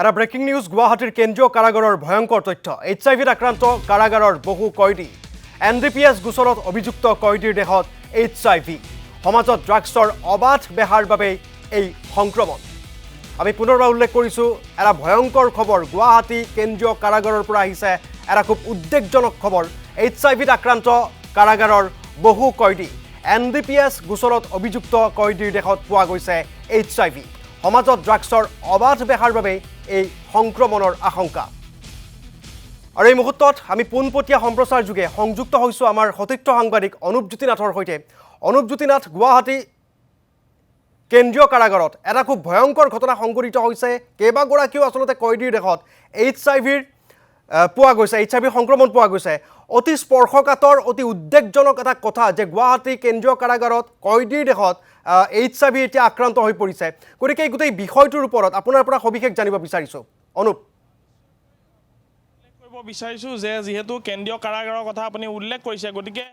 এটা breaking news গুৱাহাটীৰ কেন্দ্ৰীয় কাৰাগাৰৰ ভয়ংকৰ তথ্য HIV আক্ৰান্ত কাৰাগাৰৰ বহু কয়দী NDPS গোচৰত অভিযুক্ত কয়দীৰ দেহত HIV সমাজত ড্ৰাগছৰ অবাধ বেহাৰ বাবে এই সংক্ৰমণ আমি পুনৰবাৰ উল্লেখ কৰিছো এটা ভয়ংকৰ খবৰ গুৱাহাটী কেন্দ্ৰীয় কাৰাগাৰৰ পৰা আহিছে এটা খুব উদ্বেগজনক খবৰ HIV আক্ৰান্ত কাৰাগাৰৰ বহু কয়দী NDPS গোচৰত অভিযুক্ত কয়দীৰ দেহত পোৱা গৈছে HIV সমাজত ড্ৰাগছৰ অবাধ বেহাৰ বাবে এই সংক্ৰমণৰ আশংকা আৰু এই মুহূৰ্তত আমি পোনপটীয়া সম্প্ৰচাৰ যোগে সংযুক্ত হৈছো আমাৰ সতীৰ্থ সাংবাদিক অনুপজ্যোতি নাথৰ সৈতে অনুপজ্যোতি নাথ গুৱাহাটী কেন্দ্ৰীয় কাৰাগাৰত এটা খুব ভয়ংকৰ ঘটনা সংঘটিত হৈছে কেইবাগৰাকীও আসলতে কয়দীৰ দেহত HIVৰ পোৱা গৈছে HIV সংক্ৰমণ পোৱা গৈছে অতি স্পৰ্শকাতৰ অতি উদ্বেগজনক এটা কথা যে গুৱাহাটী কেন্দ্ৰীয় কাৰাগাৰত কয়দীৰ দেহত HIV এতিয়া আক্ৰান্ত হৈ পৰিছে গতিকে এই গোটেই বিষয়টোৰ ওপৰত আপোনাৰ পৰা সবিশেষ জানিব বিচাৰিছো অনুপ কৰিব বিচাৰিছো যে যেহেতু কেন্দ্ৰীয় কাৰাগাৰৰ কথা আপুনি উল্লেখ কৰিছে গতিকে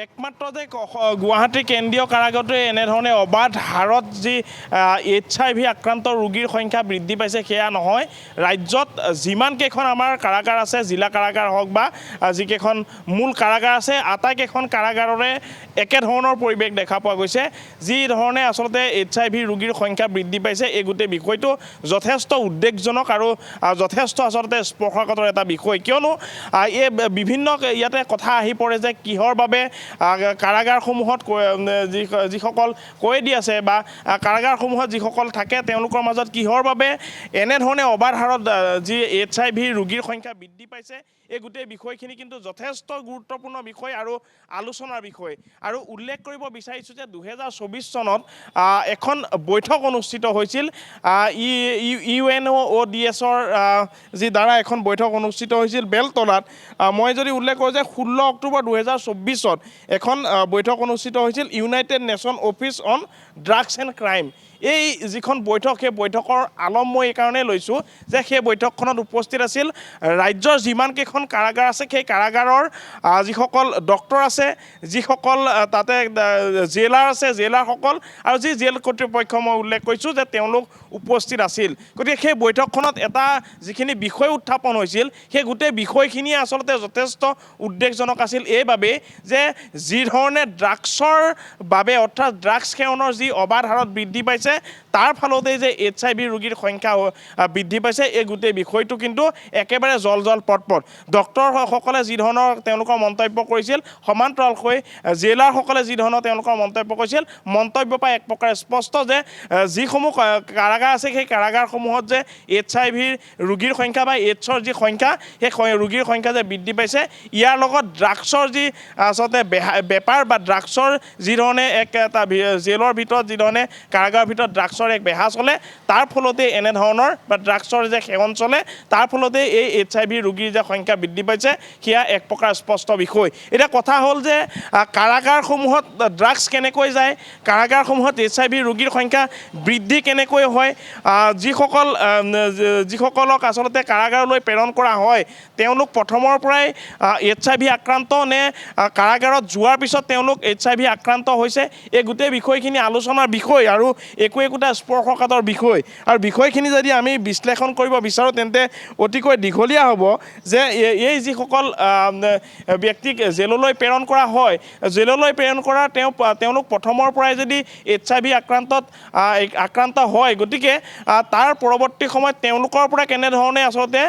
একমাত্ৰ যে গুৱাহাটী কেন্দ্ৰীয় কাৰাগাৰতে এনেধৰণে অবাধ হাৰত যি HIV আক্ৰান্ত ৰোগীৰ সংখ্যা বৃদ্ধি পাইছে সেয়া নহয় ৰাজ্যত যিমান কেইখন আমাৰ কাৰাগাৰ আছে জিলা কাৰাগাৰ হওক বা যিকেইখন মূল কাৰাগাৰ আছে আটাইকেইখন কাৰাগাৰৰে একেধৰণৰ পৰিৱেশ দেখা পোৱা গৈছে যি ধৰণে আসলতে HIV ৰোগীৰ সংখ্যা বৃদ্ধি পাইছে এই গোটেই বিষয়টো যথেষ্ট উদ্বেগজনক আৰু যথেষ্ট আসলতে স্পৰ্শকাতৰ এটা বিষয় কিয়নো এই বিভিন্ন ইয়াতে কথা আহি পৰে যে কিহৰ বাবে কাৰাগাৰসমূহত যিসকল কয়দী আছে বা কাৰাগাৰসমূহত যিসকল থাকে তেওঁলোকৰ মাজত কিহৰ বাবে এনেধৰণে অবাধ হাৰত যি HIV ৰোগীৰ সংখ্যা বৃদ্ধি পাইছে এই গোটেই বিষয়খিনি কিন্তু যথেষ্ট গুৰুত্বপূৰ্ণ বিষয় আৰু আলোচনাৰ বিষয় আৰু উল্লেখ কৰিব বিচাৰিছোঁ যে 2024 চনত এখন বৈঠক অনুষ্ঠিত হৈছিল UNODSৰ যি দ্বাৰা এখন বৈঠক অনুষ্ঠিত হৈছিল বেলতলাত মই যদি উল্লেখ কৰোঁ যে 16 অক্টোবৰ 2024 এখন বৈঠক অনুষ্ঠিত হৈছিল United nation office on drugs and crime এই যিখন বৈঠক সেই বৈঠকৰ আলম মই এইকাৰণে লৈছোঁ যে সেই বৈঠকখনত উপস্থিত আছিল ৰাজ্যৰ যিমানকেইখন কাৰাগাৰ আছে সেই কাৰাগাৰৰ যিসকল ডক্টৰ আছে যিসকল তাতে জেলাৰ আছে জেলাৰসকল আৰু যি জেল কৰ্তৃপক্ষ মই উল্লেখ কৰিছোঁ যে তেওঁলোক উপস্থিত আছিল গতিকে সেই বৈঠকখনত এটা যিখিনি বিষয় উত্থাপন হৈছিল সেই গোটেই বিষয়খিনিয়ে আচলতে যথেষ্ট উদ্বেগজনক আছিল এইবাবেই যে যি ধৰণে ড্ৰাগছৰ বাবে অৰ্থাৎ ড্ৰাগছ সেৱনৰ যি অবাধ হাৰত বৃদ্ধি পাইছে তাৰ ফলতেই যে HIV ৰোগীৰ সংখ্যা বৃদ্ধি পাইছে এই গোটেই বিষয়টো কিন্তু একেবাৰে জল পটপট ডক্টৰসকলে যি ধৰণৰ তেওঁলোকৰ মন্তব্য কৰিছিল সমান্তৰালকৈ জেলাৰসকলে যি ধৰণৰ তেওঁলোকৰ মন্তব্য কৰিছিল মন্তব্য পাই এক প্ৰকাৰ স্পষ্ট যে যিসমূহ কাৰাগাৰ আছে সেই কাৰাগাৰসমূহত যে HIV ৰোগীৰ সংখ্যা বা এইডছৰ যি সংখ্যা সেই ৰোগীৰ সংখ্যা যে বৃদ্ধি পাইছে ইয়াৰ লগত ড্ৰাগছৰ যি আচলতে বেপাৰ বা ড্ৰাগছৰ যি ধৰণে এটা জেলৰ ভিতৰত যি ধৰণে কাৰাগাৰৰ ভিতৰত ড্ৰাগছৰ এক বেহা চলে তাৰ ফলতে এনেধৰণৰ বা ড্ৰাগছৰ যে সেৱন চলে তাৰ ফলতে এই HIV ৰোগীৰ যে সংখ্যা বৃদ্ধি পাইছে সেয়া এক প্ৰকাৰ স্পষ্ট বিষয় এতিয়া কথা হ'ল যে কাৰাগাৰসমূহত ড্ৰাগছ কেনেকৈ যায় কাৰাগাৰসমূহত HIV ৰোগীৰ সংখ্যা বৃদ্ধি কেনেকৈ হয় যিসকলক আচলতে কাৰাগাৰলৈ প্ৰেৰণ কৰা হয় তেওঁলোক প্ৰথমৰ পৰাই HIV আক্ৰান্ত নে কাৰাগাৰত যোৱাৰ পিছত তেওঁলোক HIV আক্ৰান্ত হৈছে এই গোটেই বিষয়খিনি আলোচনাৰ বিষয় আৰু একোটা স্পৰ্শকাতৰ বিষয় আৰু বিষয়খিনি যদি আমি বিশ্লেষণ কৰিব বিচাৰোঁ তেন্তে অতিকৈ দীঘলীয়া হ'ব যে এই যিসকল ব্যক্তিক জেললৈ প্ৰেৰণ কৰা হয় জেললৈ প্ৰেৰণ কৰা তেওঁলোক প্ৰথমৰ পৰাই যদি HIV আক্ৰান্ত হয় গতিকে তাৰ পৰৱৰ্তী সময়ত তেওঁলোকৰ পৰা কেনেধৰণে আচলতে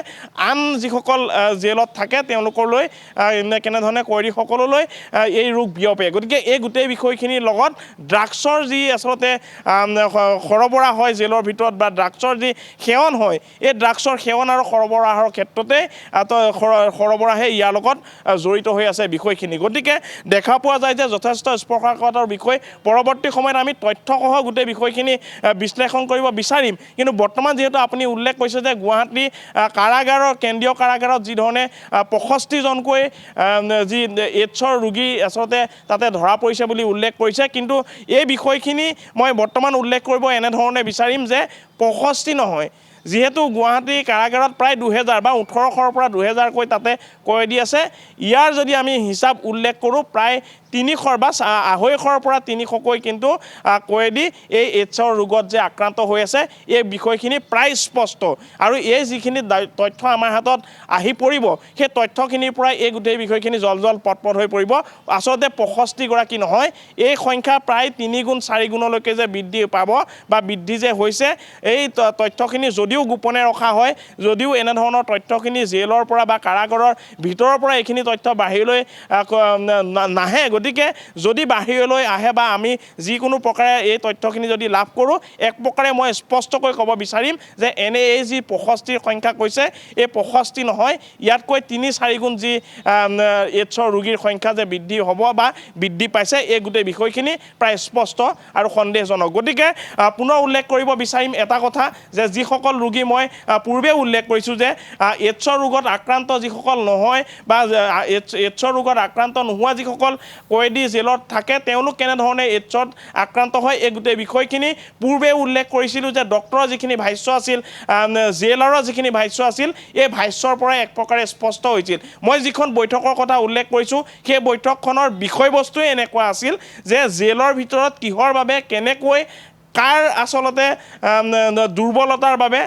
আন যিসকল জেলত থাকে তেওঁলোকলৈ কেনেধৰণে কয়দীসকললৈ এই ৰোগ বিয়পে গতিকে এই গোটেই বিষয়খিনিৰ লগত ড্ৰাগছৰ যি আচলতে সৰবৰাহ হয় জেলৰ ভিতৰত বা ড্ৰাগছৰ যি সেৱন হয় এই ড্ৰাগছৰ সেৱন আৰু সৰবৰাহৰ ক্ষেত্ৰতে সৰবৰাহে ইয়াৰ লগত জড়িত হৈ আছে বিষয়খিনি গতিকে দেখা পোৱা যায় যে যথেষ্ট স্পৰ্শকাতৰ বিষয় পৰৱৰ্তী সময়ত আমি তথ্যসহ গোটেই বিষয়খিনি বিশ্লেষণ কৰিব বিচাৰিম কিন্তু বৰ্তমান যিহেতু আপুনি উল্লেখ কৰিছে যে গুৱাহাটী কেন্দ্ৰীয় কাৰাগাৰত যি ধৰণে 65জনকৈ যি এইডছৰ ৰোগী আচলতে তাতে ধৰা পৰিছে বুলি উল্লেখ কৰিছে কিন্তু এই বিষয়খিনি মই বৰ্তমান উল্লেখ কৰিব এনেধৰণে বিচাৰিম যে 65 নহয় যিহেতু গুৱাহাটী কাৰাগাৰত প্ৰায় 2000 বা 1800ৰ পৰা 2000কৈ তাতে কয়দী আছে ইয়াৰ যদি আমি হিচাপ উল্লেখ কৰোঁ প্ৰায় 300 বা 250 পৰা 300কৈ কিন্তু কয়েদি এই এইডছৰ ৰোগত যে আক্ৰান্ত হৈ আছে এই বিষয়খিনি প্ৰায় স্পষ্ট আৰু এই যিখিনি তথ্য আমাৰ হাতত আহি পৰিব সেই তথ্যখিনিৰ পৰা এই গোটেই বিষয়খিনি জল পটপট হৈ পৰিব আচলতে 65 গৰাকী নহয় এই সংখ্যা প্ৰায় 3 গুণ 4 গুণলৈকে যে বৃদ্ধি পাব বা বৃদ্ধি যে হৈছে এই তথ্যখিনি যদিও গোপনে ৰখা হয় যদিও এনে ধৰণৰ তথ্যখিনি জেলৰ পৰা বা কাৰাগাৰৰ ভিতৰৰ পৰা এইখিনি তথ্য বাহিৰলৈ নাহে গতিকে যদি বাহিৰলৈ আহে বা আমি যিকোনো প্ৰকাৰে এই তথ্যখিনি যদি লাভ কৰোঁ এক প্ৰকাৰে মই স্পষ্টকৈ ক'ব বিচাৰিম যে এনে এই যি 65 সংখ্যা কৈছে এই 65 নহয় ইয়াতকৈ 3-4 গুণ যি এইডছৰ ৰোগীৰ সংখ্যা যে বৃদ্ধি হ'ব বা বৃদ্ধি পাইছে এই গোটেই বিষয়খিনি প্ৰায় স্পষ্ট আৰু সন্দেহজনক গতিকে পুনৰ উল্লেখ কৰিব বিচাৰিম এটা কথা যে যিসকল ৰোগী মই পূৰ্বে উল্লেখ কৰিছোঁ যে এইডছৰ ৰোগত আক্ৰান্ত যিসকল নহয় বা এইডছৰ ৰোগত আক্ৰান্ত নোহোৱা যিসকল কয়েদী জেলত থাকে তেওঁলোক কেনেধৰণে এইডছত আক্ৰান্ত হয় এই গোটেই বিষয়খিনি পূৰ্বে উল্লেখ কৰিছিলোঁ যে ডক্টৰৰ যিখিনি ভাষ্য আছিল জেলাৰৰ যিখিনি ভাষ্য আছিল এই ভাষ্যৰ পৰা এক প্ৰকাৰে স্পষ্ট হৈছিল মই যিখন বৈঠকৰ কথা উল্লেখ কৰিছোঁ সেই বৈঠকখনৰ বিষয়বস্তুৱে এনেকুৱা আছিল যে জেলৰ ভিতৰত কিহৰ বাবে কেনেকৈ কাৰ আচলতে দুৰ্বলতাৰ বাবে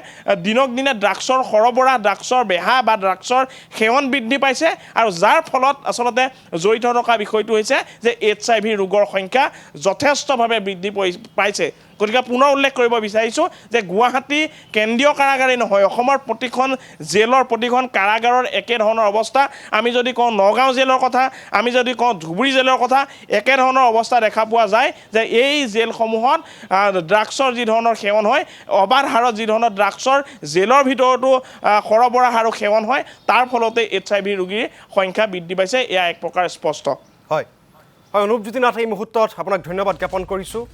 দিনক দিনে ড্ৰাগছৰ সৰবৰাহ ড্ৰাগছৰ বেহা বা ড্ৰাগছৰ সেৱন বৃদ্ধি পাইছে আৰু যাৰ ফলত আচলতে জড়িত থকা বিষয়টো হৈছে যে HIV ৰোগৰ সংখ্যা যথেষ্টভাৱে বৃদ্ধি পাইছে গতিকে পুনৰ উল্লেখ কৰিব বিচাৰিছোঁ যে গুৱাহাটী কেন্দ্ৰীয় কাৰাগাৰেই নহয় অসমৰ প্ৰতিখন জেলৰ প্ৰতিখন কাৰাগাৰৰ একেধৰণৰ অৱস্থা আমি যদি কওঁ নগাঁও জেলৰ কথা আমি যদি কওঁ ধুবুৰী জেলৰ কথা একেধৰণৰ অৱস্থা দেখা পোৱা যায় যে এই জেলসমূহত ড্ৰাগছৰ যি ধৰণৰ সেৱন হয় অবাধ হাৰত যি ধৰণৰ ড্ৰাগছৰ জেলৰ ভিতৰতো সৰবৰাহ আৰু সেৱন হয় তাৰ ফলতে HIV ৰোগীৰ সংখ্যা বৃদ্ধি পাইছে এয়া এক প্ৰকাৰ স্পষ্ট হয় অনুপজ্যোতি নাথ এই মুহূৰ্তত আপোনাক ধন্যবাদ জ্ঞাপন কৰিছোঁ